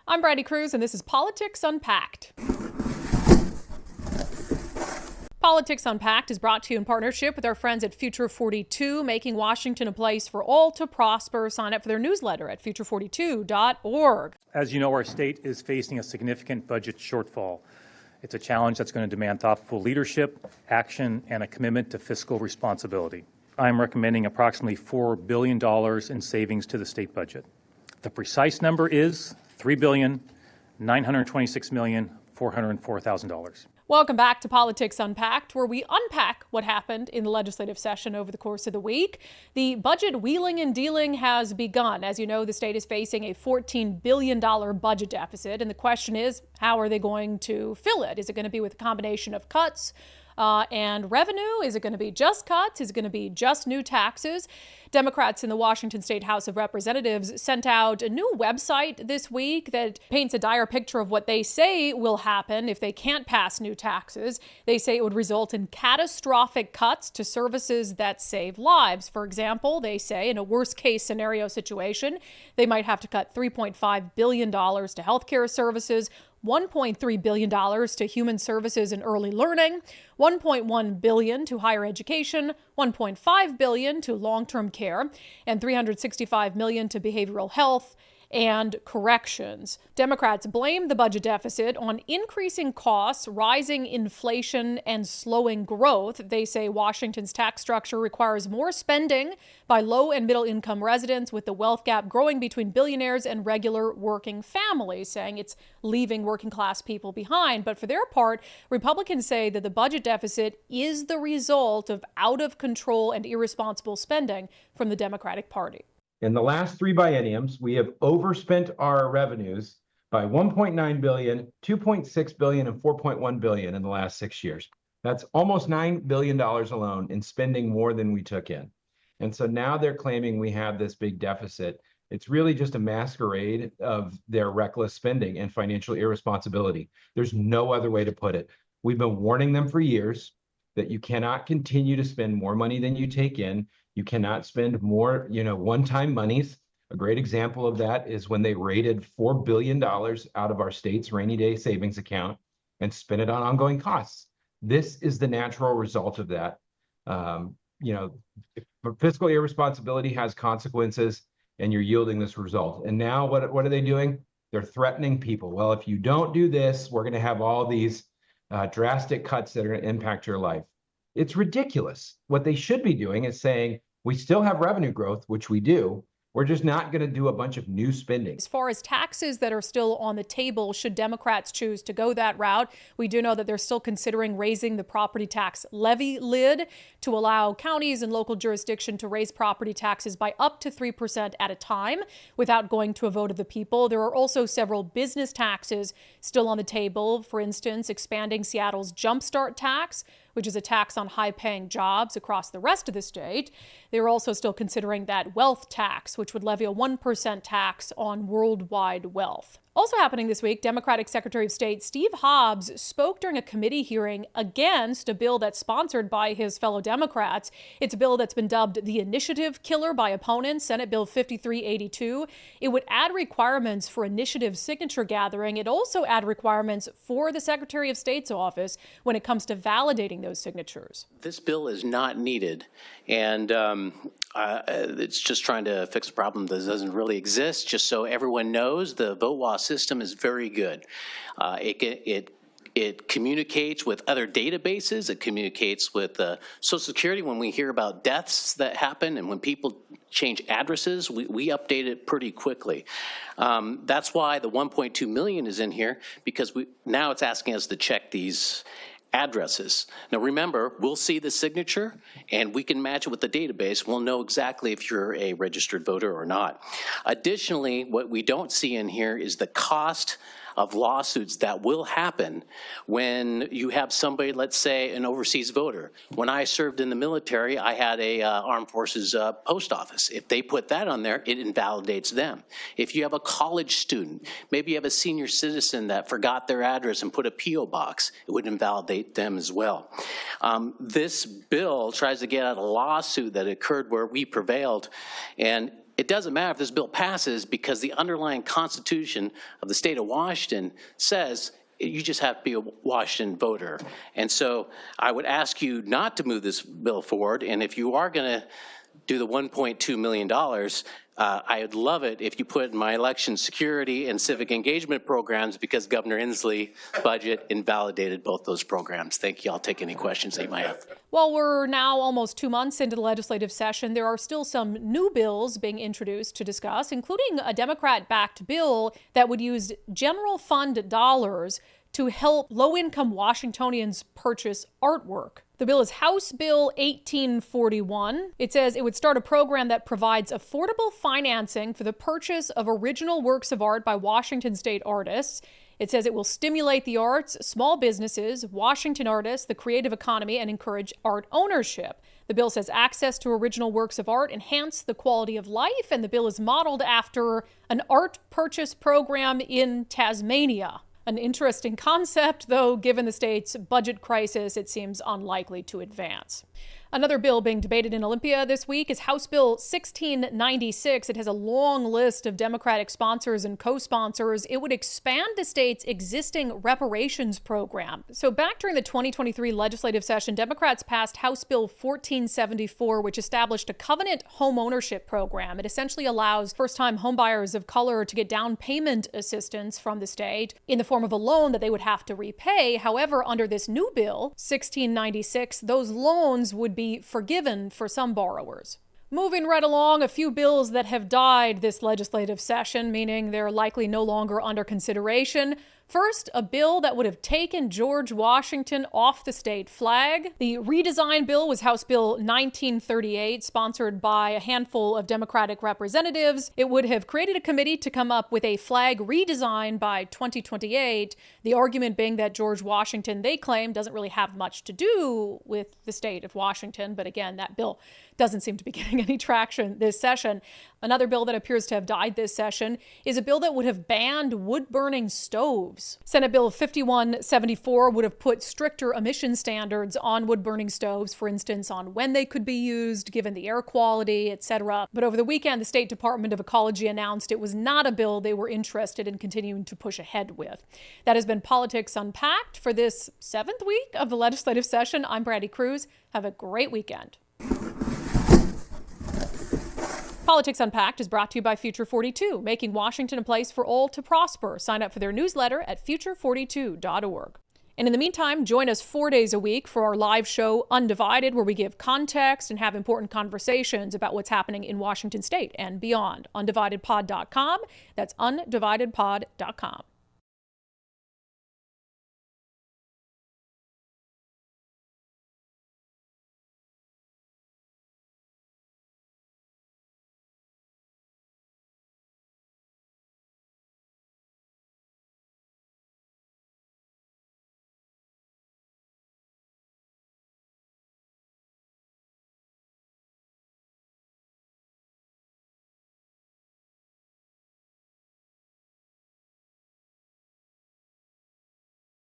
I'm Brandi Kruse, and this is Politics Unpacked. Politics Unpacked is brought to you in partnership with our friends at Future 42, making Washington a place for all to prosper. Sign up for their newsletter at future42.org. As you know, our state is facing a significant budget shortfall. It's a challenge that's going to demand thoughtful leadership, action, and a commitment to fiscal responsibility. I'm recommending approximately $4 billion in savings to the state budget. The precise number is $3,926,404,000. Welcome back to Politics Unpacked, where we unpack what happened in the legislative session over the course of the week. The budget wheeling and dealing has begun. As you know, the state is facing a $14 billion budget deficit, and the question is, how are they going to fill it? Is it going to be with a combination of cuts and revenue? Is it going to be just cuts? Is it going to be just new taxes? Democrats in the Washington State House of Representatives sent out a new website this week that paints a dire picture of what they say will happen if they can't pass new taxes. They say it would result in catastrophic cuts to services that save lives. For example, they say in a worst-case scenario situation, they might have to cut $3.5 billion to healthcare services, $1.3 billion to human services and early learning, $1.1 billion to higher education, $1.5 billion to long-term care, and $365 million to behavioral health and corrections. Democrats blame the budget deficit on increasing costs, rising inflation, and slowing growth. They say Washington's tax structure requires more spending by low and middle income residents, with the wealth gap growing between billionaires and regular working families, saying it's leaving working class people behind. But for their part, Republicans say that the budget deficit is the result of out of control and irresponsible spending from the Democratic Party. In the last three bienniums, we have overspent our revenues by $1.9 billion, $2.6 billion, and $4.1 billion in the last 6 years. That's almost $9 billion alone in spending more than we took in. And so now they're claiming we have this big deficit. It's really just a masquerade of their reckless spending and financial irresponsibility. There's no other way to put it. We've been warning them for years that you cannot continue to spend more money than you take in. You cannot spend more, one-time monies. A great example of that is when they raided $4 billion out of our state's rainy day savings account and spent it on ongoing costs. This is the natural result of that. Fiscal irresponsibility has consequences, and you're yielding this result. And now what are they doing? They're threatening people. Well, if you don't do this, we're going to have all these drastic cuts that are going to impact your life. It's ridiculous. What they should be doing is saying, we still have revenue growth, which we do. We're just not going to do a bunch of new spending. As far as taxes that are still on the table, should Democrats choose to go that route, we do know that they're still considering raising the property tax levy lid to allow counties and local jurisdiction to raise property taxes by up to 3% at a time without going to a vote of the people. There are also several business taxes still on the table. For instance, expanding Seattle's Jumpstart tax, which is a tax on high-paying jobs across the rest of the state. They're also still considering that wealth tax, which would levy a 1% tax on worldwide wealth. Also happening this week, Democratic Secretary of State Steve Hobbs spoke during a committee hearing against a bill that's sponsored by his fellow Democrats. It's a bill that's been dubbed the initiative killer by opponents, Senate Bill 5382. It would add requirements for initiative signature gathering. It also add requirements for the Secretary of State's office when it comes to validating those signatures. This bill is not needed, and it's just trying to fix a problem that doesn't really exist. Just so everyone knows, the vote loss system is very good. It communicates with other databases. It communicates with Social Security when we hear about deaths that happen, and when people change addresses, we update it pretty quickly. That's why the 1.2 million is in here, because now it's asking us to check these addresses. Now remember, we'll see the signature and we can match it with the database. We'll know exactly if you're a registered voter or not. Additionally, what we don't see in here is the cost of lawsuits that will happen when you have somebody, let's say an overseas voter. When I served in the military, I had a armed forces post office. If they put that on there, it invalidates them. If you have a college student, maybe you have a senior citizen that forgot their address and put a P.O. box, it would invalidate them as well. This bill tries to get out a lawsuit that occurred where we prevailed, and it doesn't matter if this bill passes because the underlying constitution of the state of Washington says you just have to be a Washington voter. And so I would ask you not to move this bill forward. And if you are going to do the $1.2 million, I would love it if you put in my election security and civic engagement programs, because Governor Inslee's budget invalidated both those programs. Thank you. I'll take any questions that you might have. Well, we're now almost 2 months into the legislative session. There are still some new bills being introduced to discuss, including a Democrat-backed bill that would use general fund dollars to help low-income Washingtonians purchase artwork. The bill is House Bill 1841. It says it would start a program that provides affordable financing for the purchase of original works of art by Washington state artists. It says it will stimulate the arts, small businesses, Washington artists, the creative economy, and encourage art ownership. The bill says access to original works of art enhance the quality of life, and the bill is modeled after an art purchase program in Tasmania. An interesting concept, though, given the state's budget crisis, it seems unlikely to advance. Another bill being debated in Olympia this week is House Bill 1696. It has a long list of Democratic sponsors and co-sponsors. It would expand the state's existing reparations program. So back during the 2023 legislative session, Democrats passed House Bill 1474, which established a covenant home ownership program. It essentially allows first-time homebuyers of color to get down payment assistance from the state in the form of a loan that they would have to repay. However, under this new bill, 1696, those loans would be forgiven for some borrowers. Moving right along, a few bills that have died this legislative session, meaning they're likely no longer under consideration. First, a bill that would have taken George Washington off the state flag. The redesign bill was House Bill 1938, sponsored by a handful of Democratic representatives. It would have created a committee to come up with a flag redesign by 2028, the argument being that George Washington, they claim, doesn't really have much to do with the state of Washington. But again, that bill doesn't seem to be getting any traction this session. Another bill that appears to have died this session is a bill that would have banned wood-burning stoves. Senate Bill 5174 would have put stricter emission standards on wood-burning stoves, for instance, on when they could be used, given the air quality, etc. But over the weekend, the State Department of Ecology announced it was not a bill they were interested in continuing to push ahead with. That has been Politics Unpacked for this 7th week of the legislative session. I'm Brandi Kruse. Have a great weekend. Politics Unpacked is brought to you by Future 42, making Washington a place for all to prosper. Sign up for their newsletter at future42.org. And in the meantime, join us 4 days a week for our live show, Undivided, where we give context and have important conversations about what's happening in Washington state and beyond. undividedpod.com. That's undividedpod.com.